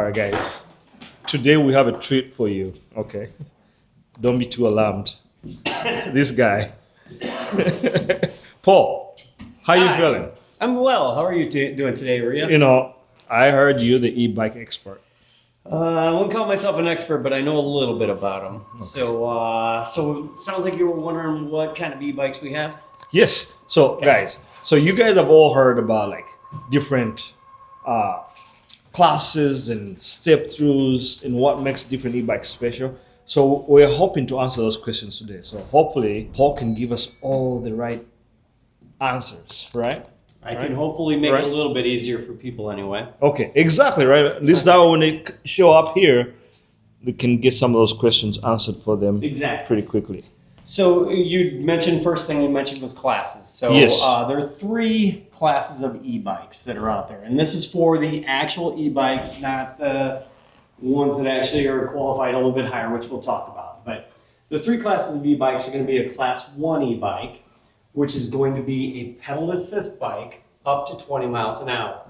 right, guys. Today we have a treat for you. Okay, don't be too alarmed. This guy, Paul. How you Hi. feeling? I'm well. How are you doing today, Ria? I heard you're the e-bike expert. I won't call myself an expert, but I know a little bit about them. Okay. So it sounds like you were wondering what kind of e-bikes we have. Yes. So, guys, you guys have all heard about like different classes and step throughs and what makes different e-bikes special. So we're hoping to answer those questions today. So hopefully Paul can give us all the right answers, right? I can hopefully make it a little bit easier for people anyway. Okay, exactly, right? At least that when they show up here, they can get some of those questions answered for them pretty quickly. So you mentioned, first thing you mentioned was classes. So yes. There are 3 classes of e-bikes that are out there. And this is for the actual e-bikes, not the ones that actually are qualified a little bit higher, which we'll talk about. But the 3 classes of e-bikes are going to be a class 1 e-bike, which is going to be a pedal assist bike up to 20 miles an hour.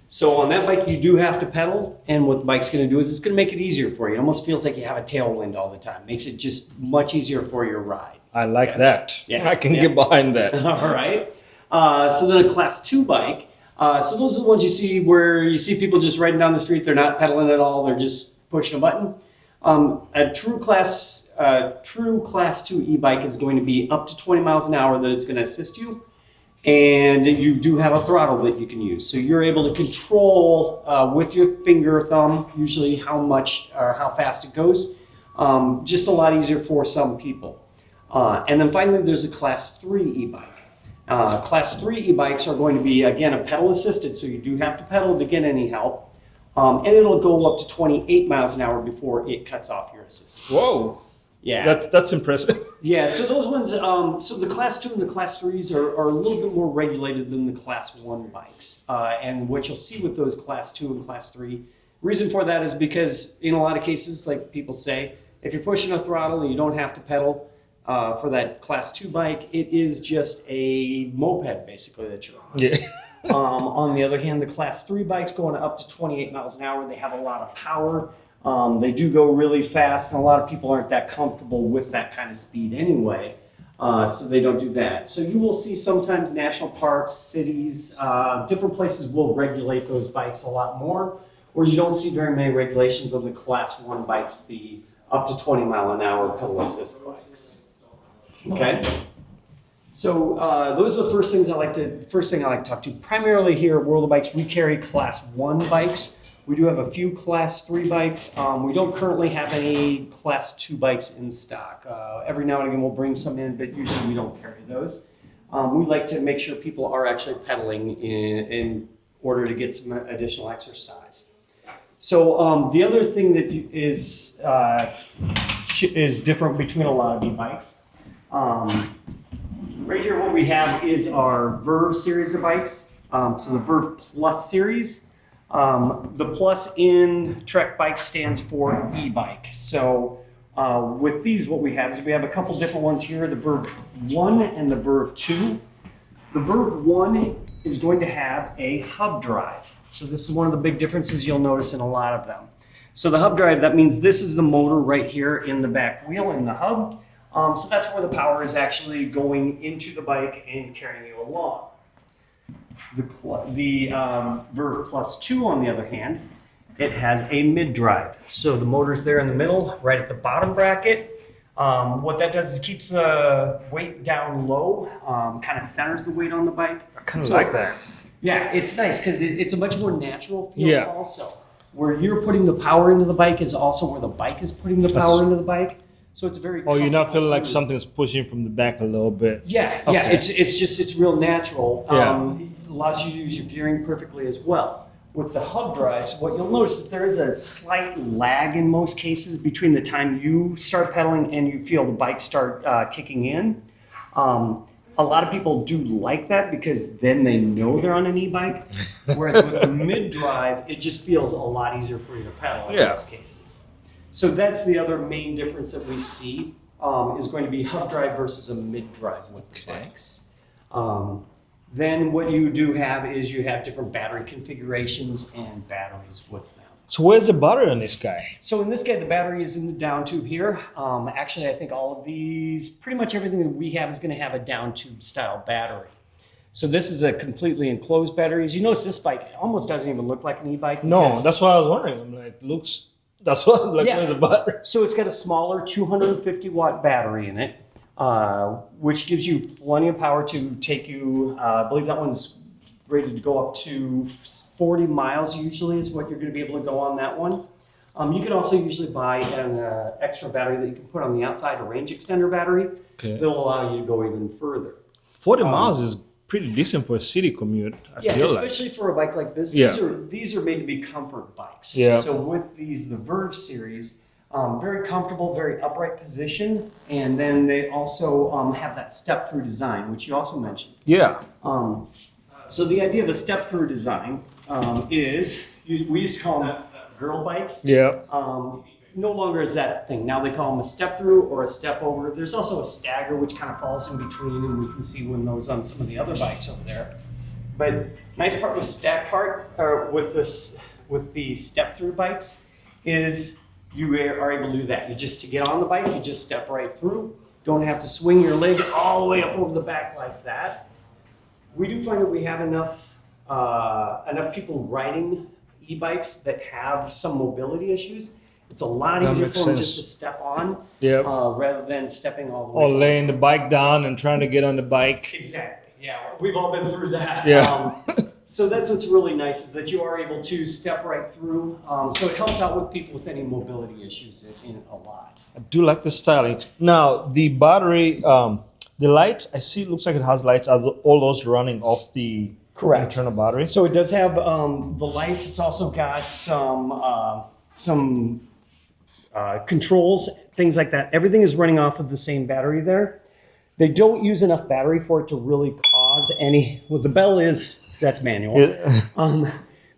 So on that bike, you do have to pedal, and what the bike's going to do is it's going to make it easier for you. It almost feels like you have a tailwind all the time. Makes it just much easier for your ride. I like that. Yeah. I can get behind that. All right. So then a class 2 bike. So those are the ones you see where you see people just riding down the street. They're not pedaling at all. They're just pushing a button. A true class 2 e-bike is going to be up to 20 miles an hour that it's going to assist you. And you do have a throttle that you can use. So you're able to control with your finger or thumb, usually how much or how fast it goes. Just a lot easier for some people. And then finally, there's a class 3 e-bike. Class 3 e-bikes are going to be, again, a pedal assisted. So you do have to pedal to get any help. And it'll go up to 28 miles an hour before it cuts off your assistance. Whoa. Yeah. That's impressive. Yeah, so those ones, so the class 2 and the class 3s are a little bit more regulated than the class 1 bikes. And what you'll see with those class 2 and class 3, reason for that is because in a lot of cases, like people say, if you're pushing a throttle and you don't have to pedal for that class 2 bike, it is just a moped basically that you're on. Yeah. On the other hand, the class 3 bikes going up to 28 miles an hour, they have a lot of power. They do go really fast, and a lot of people aren't that comfortable with that kind of speed anyway, so they don't do that. So you will see sometimes national parks, cities, different places will regulate those bikes a lot more, whereas you don't see very many regulations on the class 1 bikes, the up to 20 mile an hour pedal assist bikes. Okay? So those are the first thing I like to talk to. Primarily here at World of Bikes, we carry class 1 bikes. We do have a few class 3 bikes. We don't currently have any class 2 bikes in stock. Every now and again we'll bring some in, but usually we don't carry those. We like to make sure people are actually pedaling in order to get some additional exercise. So the other thing that is different between a lot of e-bikes. Right here what we have is our Verve series of bikes. So the Verve Plus series. The plus in Trek bike stands for e-bike. So with these, what we have is we have a couple different ones here, the Verve 1 and the Verve 2. The Verve 1 is going to have a hub drive. So this is one of the big differences you'll notice in a lot of them. So the hub drive, that means this is the motor right here in the back wheel in the hub. So that's where the power is actually going into the bike and carrying you along. The Verve Plus 2, on the other hand, it has a mid-drive. So the motor's there in the middle, right at the bottom bracket. What that does is keeps the weight down low, kind of centers the weight on the bike. I kind of like that. Yeah, it's nice because it's a much more natural feel also. Where you're putting the power into the bike is also where the bike is putting the power into the bike. So it's very. Oh, you're not feeling like something's pushing from the back a little bit. Yeah, okay. Yeah. It's real natural. Allows you to use your gearing perfectly as well. With the hub drives, what you'll notice is there is a slight lag in most cases between the time you start pedaling and you feel the bike start kicking in. A lot of people do like that because then they know they're on an e-bike. Whereas with the mid-drive, it just feels a lot easier for you to pedal in most cases. So that's the other main difference that we see is going to be hub drive versus a mid-drive with the bikes. Then what you do have is you have different battery configurations and batteries with them. So where's the battery on this guy? So in this guy, the battery is in the down tube here. Actually, I think all of these, pretty much everything that we have is going to have a down tube style battery. So this is a completely enclosed battery. As you notice, this bike almost doesn't even look like an e-bike. No, that's what I was wondering. I'm like, that's what, like, Yeah. where's the battery? So it's got a smaller 250 watt battery in it, which gives you plenty of power to take you, I believe that one's rated to go up to 40 miles usually is what you're going to be able to go on that one. You can also usually buy an extra battery that you can put on the outside, a range extender battery, that'll allow you to go even further. 40 miles is pretty decent for a city commute, I Yeah, feel especially for a bike like this. Yeah. These are made to be comfort bikes. Yeah. So with these, the Verve series, very comfortable, very upright position, and then they also have that step-through design, which you also mentioned. Yeah. So the idea of the step-through design is, we used to call them girl bikes. Yeah. No longer is that a thing. Now they call them a step-through or a step-over. There's also a stagger, which kind of falls in between, and we can see one of those on some of the other bikes over there. But nice part with with the step-through bikes is you are able to do that. You just, to get on the bike, you just step right through. Don't have to swing your leg all the way up over the back like that. We do find that we have enough people riding e-bikes that have some mobility issues. It's a lot That easier makes for them sense. just to step on, Yeah. rather than stepping all the way. Or laying the bike down and trying to get on the bike. Exactly. Yeah, we've all been through that. Yeah. So that's what's really nice is that you are able to step right through. So it helps out with people with any mobility issues in it a lot. I do like the styling. Now, the battery, the lights, I see it looks like it has lights. Are all those running off the Correct. internal battery? So it does have the lights. It's also got some controls, things like that. Everything is running off of the same battery there. They don't use enough battery for it to really cause any. Well, the bell is, that's manual. Yeah.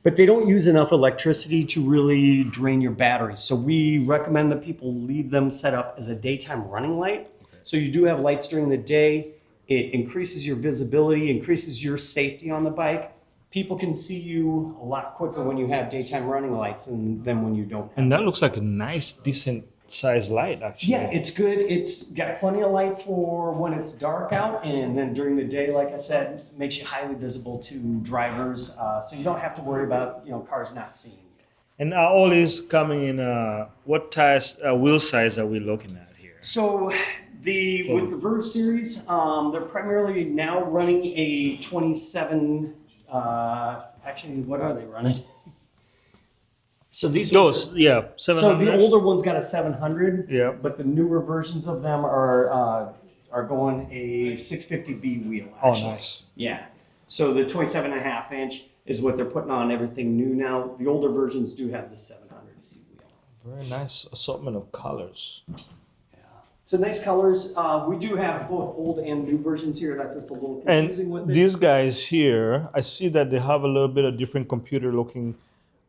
But they don't use enough electricity to really drain your batteries. So we recommend that people leave them set up as a daytime running light. So you do have lights during the day. It increases your visibility, increases your safety on the bike. People can see you a lot quicker when you have daytime running lights than when you don't have. And that looks like a nice, decent sized light, actually. Yeah, it's good. It's got plenty of light for when it's dark out, and then during the day, like I said, makes you highly visible to drivers, so you don't have to worry about cars not seeing you. And are all these coming in, what tires, wheel size are we looking at here? So with the Verve series, they're primarily now running a 27. Actually, what are they running? So these ones Those, yeah, so 700. the older one's got a 700. Yeah. But the newer versions of them are going a 650B wheel. Oh, Actually. nice. Yeah. So the 27.5 inch is what they're putting on everything new now. The older versions do have the 700C wheel. Very nice assortment of colors. So nice colors. We do have both old and new versions here. That's what's a little confusing And with it. these guys here, I see that they have a little bit of different computer looking.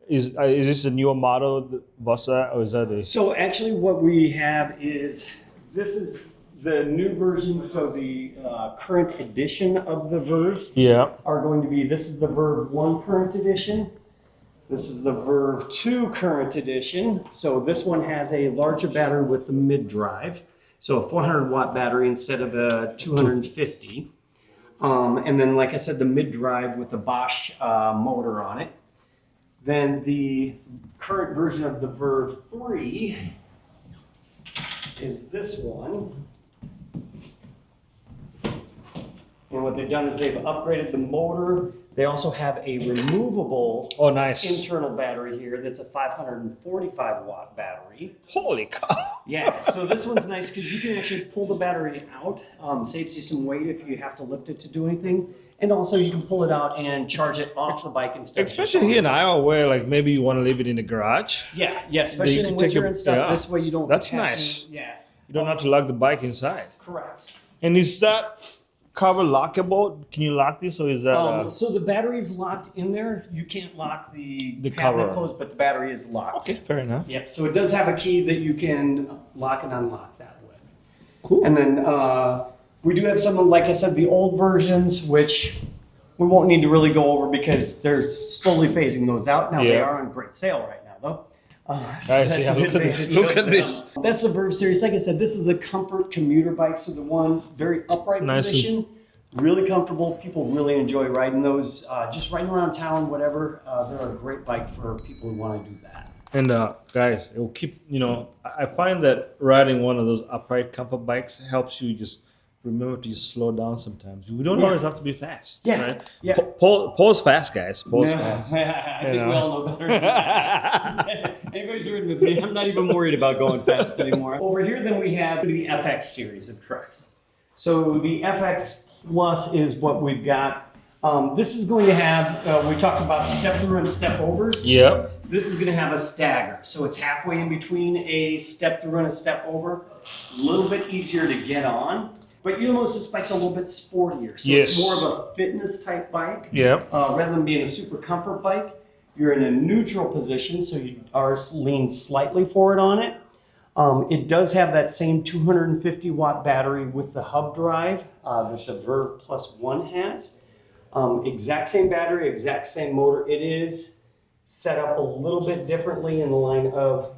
Is this a newer model, the Vossa, or is that a? So actually what we have is, this is the new version. So the current edition of the Verves Yeah. are going to be, this is the Verve 1 current edition. This is the Verve 2 current edition. So this one has a larger battery with the mid drive. So a 400 watt battery instead of a 250. And then, like I said, the mid drive with the Bosch motor on it. Then the current version of the Verve 3 is this one. And what they've done is they've upgraded the motor. They also have a removable Oh, nice. internal battery here that's a 545 watt battery. Holy cow. Yeah, so this one's nice because you can actually pull the battery out. Saves you some weight if you have to lift it to do anything. And also you can pull it out and charge it off the bike instead. of just Especially here in Iowa, where like maybe you want to leave it in the garage. Yeah, especially You in can take winter your- and stuff. yeah. This way you don't. That's have to- nice. Yeah, You don't have to lock the bike inside. correct. And is that cover lockable? Can you lock this, or is that? So the battery is locked in there. You can't lock the The cabinet cover. closed, but the battery is locked. Okay, fair enough. Yep. So it does have a key that you can lock and unlock that with. Cool. And then we do have some, like I said, the old versions, which we won't need to really go over because they're slowly phasing those out. Now they Yeah. are on great sale right now, though. So Guys, that's yeah, an look at this. advantage Look of at them. this. That's the Verve series. Like I said, this is the comfort commuter bike. So the one very upright Nice and- position, really comfortable. People really enjoy riding those. Just riding around town, whatever. They're a great bike for people who want to do that. And guys, it will keep, I find that riding one of those upright comfort bikes helps you just remember to just slow down sometimes. We don't Yeah. always have to be fast. Yeah. Right? Yeah. Pause fast, guys. Pause No, fast. I think know. we all know better than that. Anybody's ridden with me, I'm not even worried about going fast anymore. Over here, then we have the FX series of tracks. So the FX Plus is what we've got. This is going to have, we talked about step through and step overs. Yep. This is going to have a stagger. So it's halfway in between a step through and a step over. A little bit easier to get on. But you'll notice this bike's a little bit sportier. So Yes. it's more of a fitness type bike. Yep. Rather than being a super comfort bike, you're in a neutral position, so you are leaned slightly forward on it. It does have that same 250 watt battery with the hub drive that the Verve Plus One has. Exact same battery, exact same motor. It is set up a little bit differently in the line of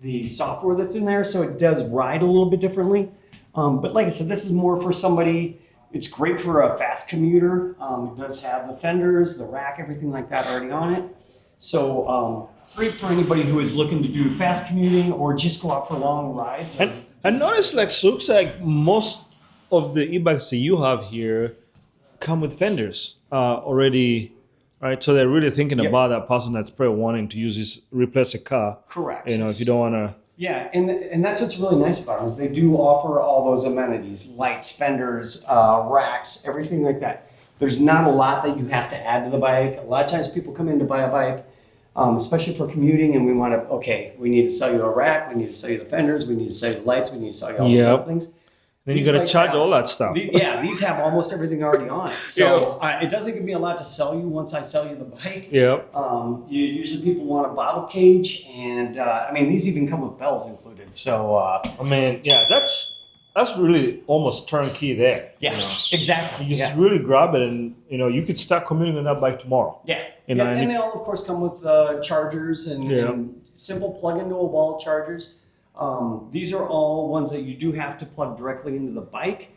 the software that's in there, so it does ride a little bit differently. But like I said, this is more for somebody. It's great for a fast commuter. It does have the fenders, the rack, everything like that already on it. So great for anybody who is looking to do fast commuting or just go out for long rides. And I noticed, looks like most of the e-bikes that you have here come with fenders already, right? So they're really thinking Yep. about that person that's probably wanting to use this, replace a car. Correct. If you don't want to. Yeah, and that's what's really nice about them is they do offer all those amenities, lights, fenders, racks, everything like that. There's not a lot that you have to add to the bike. A lot of times people come in to buy a bike, especially for commuting, and we want to, we need to sell you a rack, we need to sell you the fenders, we need to sell you the lights, we need to sell you all those other things. Then you These got to bikes charge have- all that stuff. These have almost everything already on it. So it doesn't give me a lot to sell you once I sell you the bike. Yep. Usually people want a bottle cage, and these even come with bells included. So That's really almost turnkey there. yeah, exactly. You just Yeah. really grab it, and you could start commuting on that bike tomorrow. Yeah, And and they all, of course, come with chargers and simple plug-into-a-wall chargers. These are all ones that you do have to plug directly into the bike.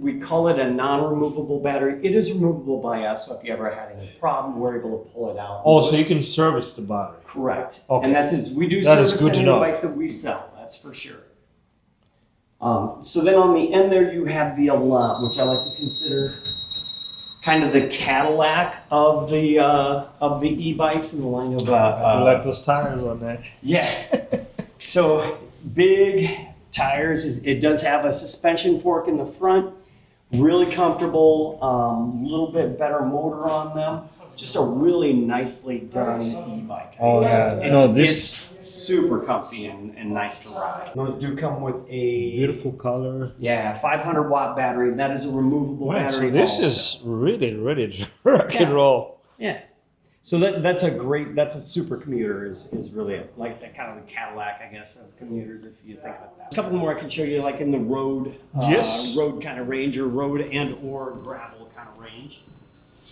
We call it a non-removable battery. It is removable by us, so if you ever had any problem, we're able to pull it out. Oh, so you can service the battery. Correct. Okay. And we do That is service good to any know. bikes that we sell, that's for sure. So then on the end there, you have the Elan, which I like to consider kind of the Cadillac of the e-bikes in the line of I like those tires on that. yeah. So big tires. It does have a suspension fork in the front. Really comfortable. Little bit better motor on them. Just a really nicely done e-bike. Oh, yeah. It's super comfy and nice to ride. Those do come with a Beautiful color. 500 watt battery. That is a removable Wow, battery. so this also. is really ready to rock and roll. Yeah. So that's a super commuter is really, like I said, kind of the Cadillac, I guess, of commuters, if you think about that. A couple more I can show you, like in the road, Yes. road kind of range, or road and or gravel kind of range.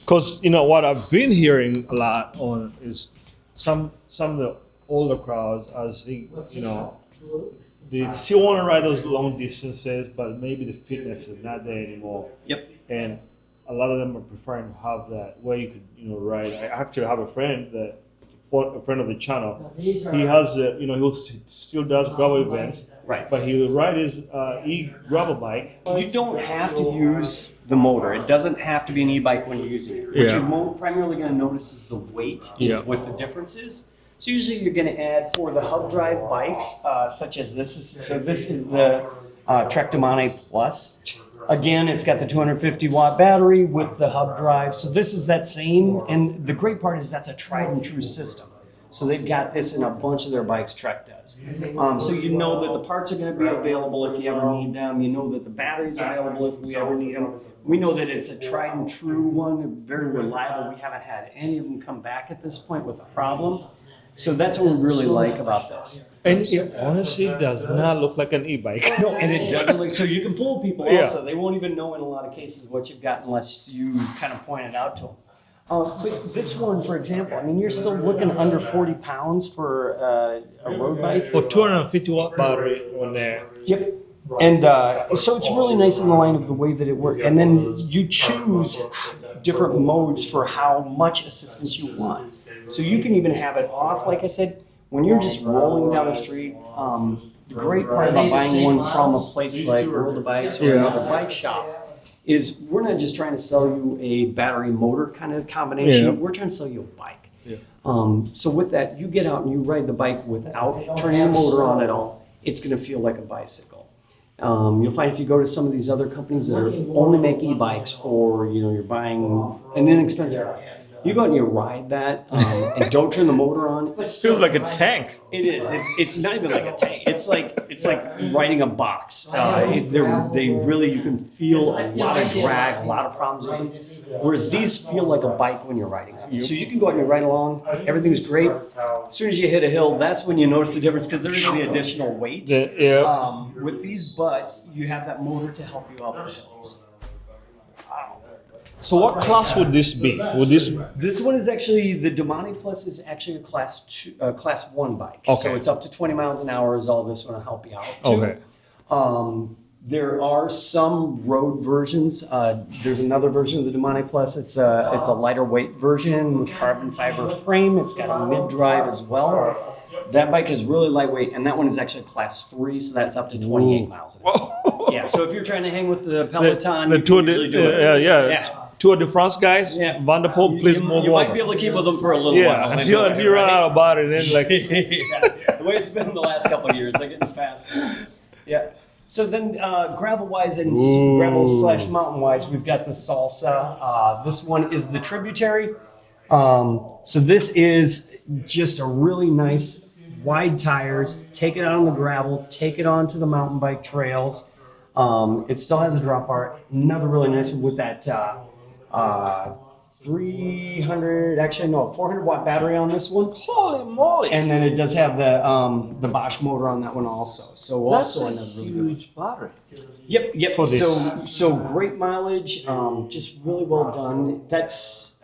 Because what I've been hearing a lot on is some of the older crowds, as they they still want to ride those long distances, but maybe the fitness is not there anymore. Yep. And a lot of them are preferring to have that where you could ride. I actually have a friend a friend of the channel. He has he still does gravel events, Right. but he'll ride his gravel bike. You don't have to use the motor. It doesn't have to be an e-bike when you're using it. What Yeah. you're primarily going to notice is the weight Yeah. is what the difference is. So usually you're going to add for the hub drive bikes, such as this. This is the Trek Domane Plus. Again, it's got the 250 watt battery with the hub drive. So this is that same, and the great part is that's a tried and true system. So they've got this in a bunch of their bikes, Trek does. So you know that the parts are going to be available if you ever need them. You know that the battery's available if we ever need them. We know that it's a tried and true one, very reliable. We haven't had any of them come back at this point with a problem. So that's what we really like about this. And it honestly does not look like an e-bike. No, and it doesn't look, so you can fool people Yeah. also. They won't even know in a lot of cases what you've got unless you kind of point it out to them. But this one, for example, I mean, you're still looking under 40 pounds for a road bike. For 250-watt battery on there. Yep. And so it's really nice in the line of the way that it works. And then you choose different modes for how much assistance you want. So you can even have it off, like I said, when you're just rolling down the street. The great part about buying one from a place like World of Bikes or another bike shop is we're not just trying to sell you a battery motor kind of combination. Yeah. We're trying to sell you a bike. Yeah. So with that, you get out and you ride the bike without turning the motor on at all. It's going to feel like a bicycle. You'll find if you go to some of these other companies that are only make e-bikes, or you're buying an inexpensive bike, you go out and you ride that and don't turn the motor on. It feels like a tank. It is. It's not even like a tank. It's like riding a box. They really, you can feel a lot of drag, a lot of problems with them. Whereas these feel like a bike when you're riding them. So you can go out and you ride along. Everything's great. As soon as you hit a hill, that's when you notice the difference, because there is the additional weight with these, but you have that motor to help you out the hills. So what class would this be? This one is actually, the Domani Plus is actually a class 1 bike. Okay. So it's up to 20 miles an hour is all this one will help you out too. Okay. There are some road versions. There's another version of the Domani Plus. It's a lighter weight version with carbon fiber frame. It's got a mid-drive as well. That bike is really lightweight, and that one is actually class 3, so that's up to 28 miles an hour. Yeah, so if you're trying to hang with the Peloton, you can usually do it. Yeah. Tour de France guys, Vanderpool, please move You over. might be able to keep with them for a little while. Until you run out of battery, then like. The way it's been the last couple of years, they're getting fast. Yeah. So then gravel-wise and gravel/mountain-wise, we've got the Salsa. This one is the Tributary. So this is just a really nice wide tires. Take it out on the gravel, take it onto the mountain bike trails. It still has a drop bar. Another really nice one with that 400-watt battery on this one. Holy moly! And then it does have the Bosch motor on that one also. So That's also a another really huge battery. Yep. For this. So great mileage, just really well done.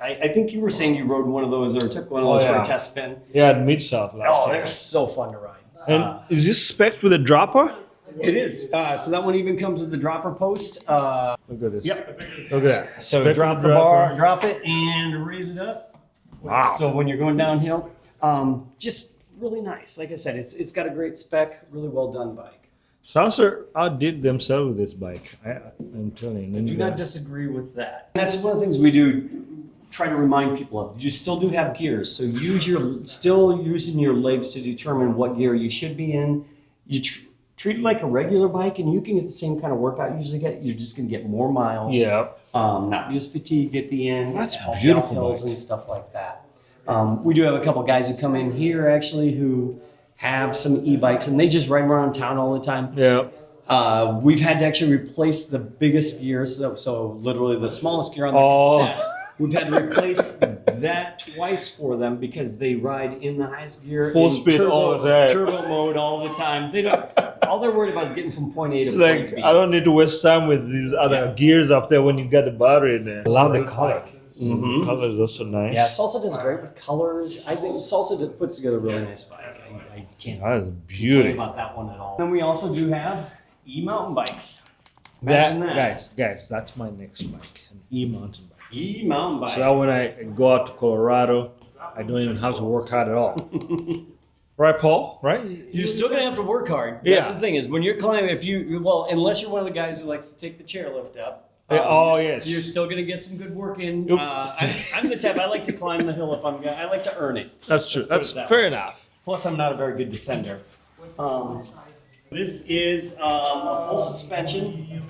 I think you were saying you rode one of those or took one of those for a test spin. Yeah, at Mid-South last year. They're so fun to ride. And is this spec'd with a dropper? It is. So that one even comes with the dropper post. Look at this. Yep. Look at that. So Spec drop with the dropper. bar, drop it, and raise it up. Wow. So when you're going downhill, just really nice. Like I said, it's got a great spec, really well done bike. Salsa outdid themselves with this bike. I'm telling you. I do not disagree with that. That's one of the things we do try to remind people of. You still do have gears, so still using your legs to determine what gear you should be in. You treat it like a regular bike, and you can get the same kind of workout you usually get. You're just going to get more miles. Yeah. Not be as fatigued at the end. That's help beautiful hills bike. and stuff like that. We do have a couple guys who come in here actually who have some e-bikes, and they just ride around town all the time. Yeah. We've had to actually replace the biggest gears, so literally the smallest gear on the cassette. We've had to replace that twice for them because they ride in the highest gear, Full in speed all the time. turbo mode all the time. They don't. All they're worried about is getting from point A to It's point like, B. I don't need to waste time with these other gears up there when you got the battery in there. I love the color. Mhm. The color is also nice. Yeah, Salsa does great with colors. I think Salsa puts together a really nice bike. I can't That is complain beauty. about that one at all. Then we also do have e-mountain bikes. Imagine that. Guys, that's my next bike, an e-mountain bike. E-mountain bike. So that when I go out to Colorado, I don't even have to work hard at all. Right, Paul? Right? You're still gonna have to work hard. Yeah. That's the thing is when you're climbing, unless you're one of the guys who likes to take the chairlift up. Yes. You're still gonna get some good work in. Yep. I'm the type I like to climb the hill if I like to earn it. That's true. Let's put That's it that fair way. enough. Plus, I'm not a very good descender. This is a full suspension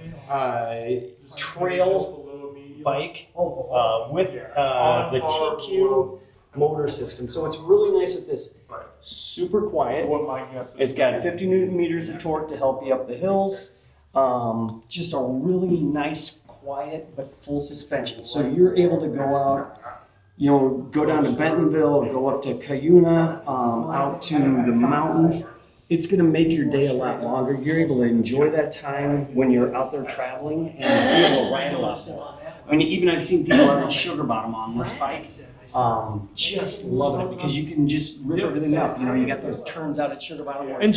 trail bike with the TQ motor system. So it's really nice with this. Super quiet. It's got 50 Newton meters of torque to help you up the hills. Just a really nice, quiet, but full suspension. So you're able to go out, go down to Bentonville, go up to Cuyuna, out to the mountains. It's going to make your day a lot longer. You're able to enjoy that time when you're out there traveling and be able to ride a lot more. I mean, even I've seen people out in Sugar Bottom on this bike, just loving it because you can just rip everything up. You know, you got those turns out at Sugar Bottom. And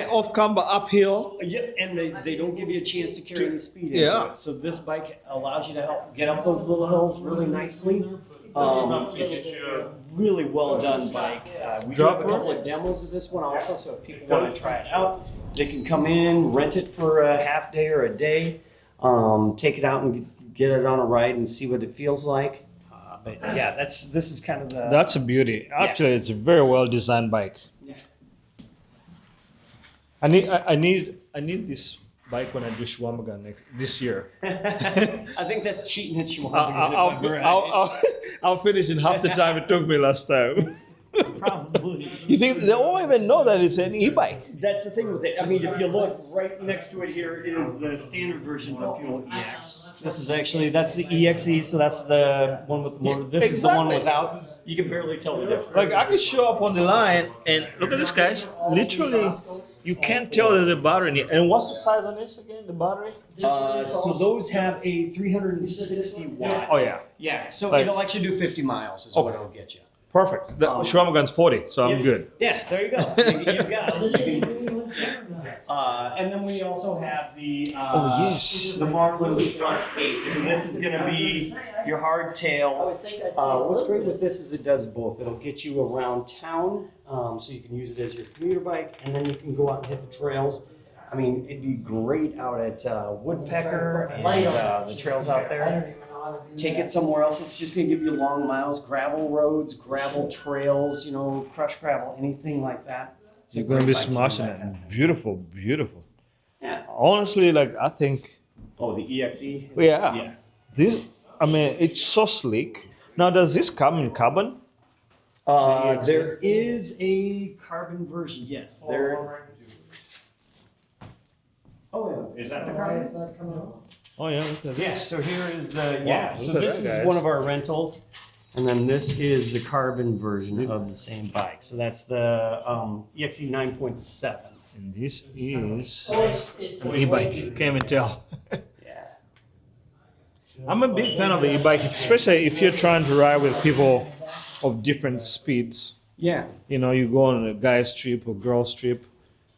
off camber uphill. Yep, and they don't give you a chance to carry any speed into Yeah. it. So this bike allows you to help get up those little hills really nicely. It's really well done bike. We do have a couple of demos of this one also, so if people want to try it out, they can come in, rent it for a half day or a day, take it out and get it on a ride and see what it feels like. But yeah, this is kind of the... That's a beauty. Actually, it's a very well designed bike. Yeah. I need this bike when I do Shwamaga this year. I think that's cheating at Chihuahua. I'll finish in half the time it took me last time. Probably. You think they won't even know that it's an e-bike? That's the thing with it. I mean, if you look right next to it here is the standard version of the Fuel EX. This is actually, that's the EXE, so that's the one with the motor. This is the one without. You can barely tell the difference. Like I could show up on the line and look at this, guys. Literally, you can't tell there's a battery in it. And what's the size on this again? The battery? So those have a 360 watt. Oh yeah, Yeah, so Like- it'll actually do 50 miles is what it'll get you. perfect. The Shwamagan's 40, so I'm good. Yeah, there you go. You've got it. And then we also have the the Marlin Plus 8. So this is going to be your hardtail. What's great with this is it does both. It'll get you around town, so you can use it as your commuter bike, and then you can go out and hit the trails. I mean, it'd be great out at Woodpecker and the trails out there. Take it somewhere else. It's just going to give you long miles, gravel roads, gravel trails, you know, crushed gravel, anything like that. It's a You're going to be great bike do smashing that kind of it. thing. Beautiful, beautiful. Yeah. Honestly, like I think Oh, the EXE? Yeah. This, I mean, it's so sleek. Now, does this come in carbon? There is a carbon version, yes. There. Oh, yeah. Is that the carbon? Oh yeah, look at this. Yeah, so here is the, Wow, so look at this that, is guys. one of our rentals. And then this is the carbon version of the same bike. So that's the EXE 9.7. And this is an e-bike. Can't even tell. Yeah. I'm a big fan of the e-bike, especially if you're trying to ride with people of different speeds. Yeah. You know, you go on a guy's trip or girl's trip,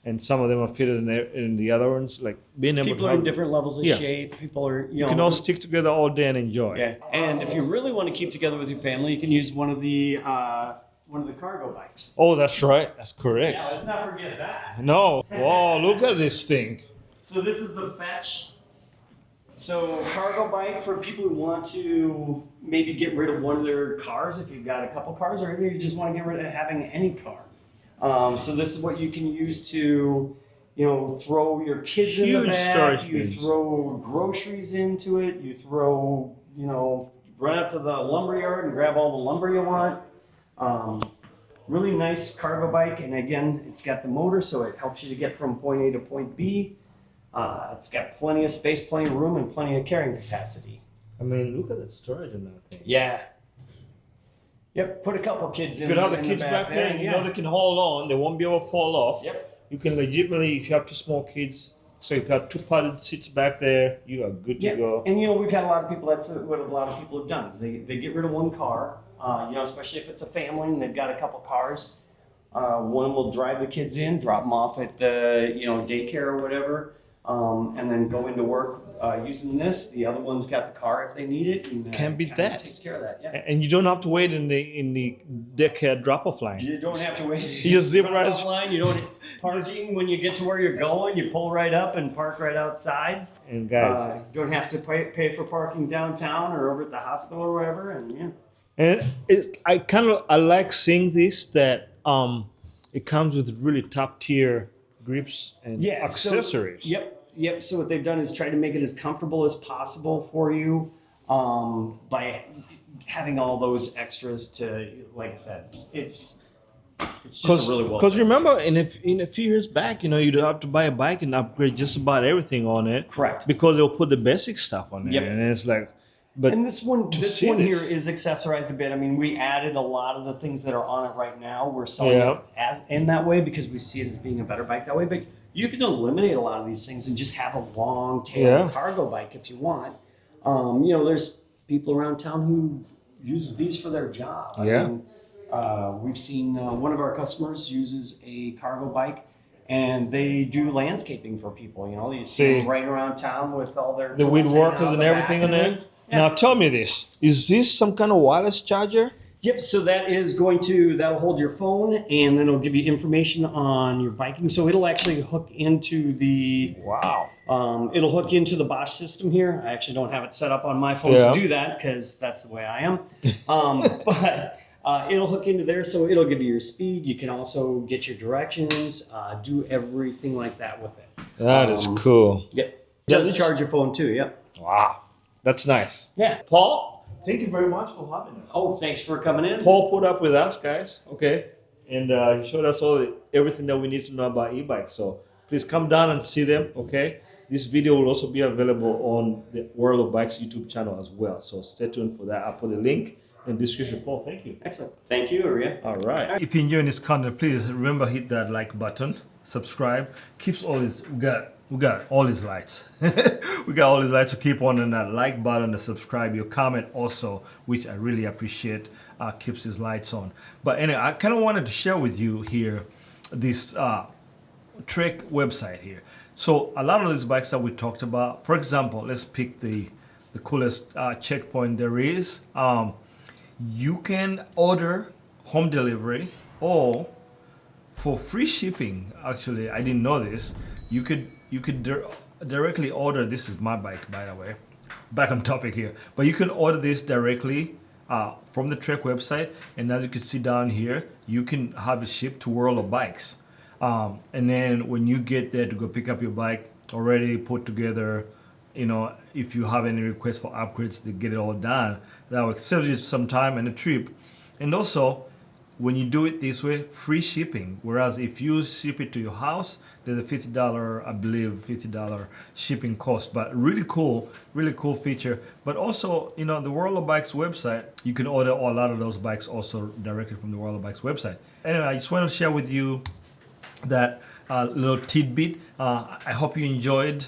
and some of them are fitted in the other ones. Like being able People to are in have, different levels of Yeah. shape. People are, you you know. can all stick together all day and enjoy. Yeah. And if you really want to keep together with your family, you can use one of the cargo bikes. Oh, that's right. That's correct. Yeah, let's not forget that. No. Whoa, look at this thing. So this is the Fetch. So cargo bike for people who want to maybe get rid of one of their cars, if you've got a couple cars, or maybe you just want to get rid of having any car. So this is what you can use to, you know, throw your kids in the Huge back. storage You bins. throw groceries into it. You throw, you know, run up to the lumberyard and grab all the lumber you want. Really nice cargo bike, and again, it's got the motor, so it helps you to get from point A to point B. It's got plenty of space, plenty of room, and plenty of carrying capacity. I mean, look at that storage in that thing. Yeah. Yep, put a couple kids You in could have the in kids back there, and you yeah. know they can hold on. They won't be able to fall off. Yep. You can legitimately, if you have two small kids, so you've got two padded seats back there, you are good to Yeah, go. and you know, we've had a lot of people, that's what a lot of people have done, is they get rid of one car, you know, especially if it's a family and they've got a couple cars. One will drive the kids in, drop them off at the, you know, daycare or whatever, and then go into work using this. The other one's got the car if they need it. And, Can't beat kinda that. Takes care of that, yeah. And you don't have to wait in the daycare drop-off line. You don't have to wait. You just zip Run right- offline. You don't parking when you get to where you're going. You pull right up and park right outside. And guys, Don't have to pay for parking downtown or over at the hospital or wherever. And yeah, and I like seeing this that it comes with really top tier grips and yeah. accessories. So, yep. So what they've done is try to make it as comfortable as possible for you by having all those extras. To, like I said, it's just really well. Because remember, in a few years back, you know, you'd have to buy a bike and upgrade just about everything on it. Correct. Because they'll put the basic stuff on it, Yep. and it's like, but And this one see here this- is accessorized a bit. I mean, we added a lot of the things that are on it right now. We're selling Yeah. it as in that way because we see it as being a better bike that way. But you can eliminate a lot of these things and just have a long tail Yeah. cargo bike if you want. There's people around town who use these for their job. Yeah. We've seen one of our customers uses a cargo bike, and they do landscaping for people. You see See. them right around town with all their The tools weed hanging workers out and the everything back on of there. it. Yeah. Now tell me this: is this some kind of wireless charger? Yep, so that'll hold your phone, and then it'll give you information on your biking. So it'll actually hook into the Wow. it'll hook into the Bosch system here. I actually don't have it set up on my phone Yeah. to do that because that's the way I am. But it'll hook into there, so it'll give you your speed. You can also get your directions, do everything like that with it. That is cool. Yep. Does charge your phone too. Yep. Wow. That's nice. Yeah. Paul, thank you very much for having us. Oh, thanks for coming in. Paul put up with us, guys. Okay. And he showed us everything that we need to know about e-bikes. So please come down and see them. Okay. This video will also be available on the World of Bikes YouTube channel as well. So stay tuned for that. I'll put a link in the description. Paul, thank you. Excellent. Thank you, Aria. All right. If you're enjoying this content, please remember hit that like button, subscribe. Keeps all this. We got all these lights. We got all these lights to keep on, and that like button, the subscribe, your comment also, which I really appreciate, keeps these lights on. But anyway, I kind of wanted to share with you here this Trek website here. So a lot of these bikes that we talked about, for example, let's pick the coolest checkpoint there is. You can order home delivery, or for free shipping. Actually, I didn't know this. You could directly order. This is my bike, by the way. Back on topic here, but you can order this directly from the Trek website, and as you can see down here, you can have it shipped to World of Bikes. And then when you get there to go pick up your bike, already put together, if you have any requests for upgrades to get it all done, that will save you some time and a trip. And also, when you do it this way, free shipping. Whereas if you ship it to your house, there's a $50, I believe, $50 shipping cost. But really cool feature. But also, the World of Bikes website, you can order a lot of those bikes also directly from the World of Bikes website. Anyway, I just want to share with you that little tidbit. I hope you enjoyed,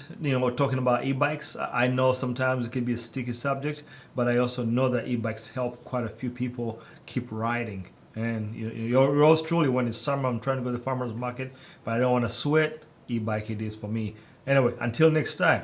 talking about e-bikes. I know sometimes it can be a sticky subject, but I also know that e-bikes help quite a few people keep riding. And yours truly, when it's summer, I'm trying to go to the farmer's market, but I don't want to sweat. E-bike it is for me. Anyway, until next time.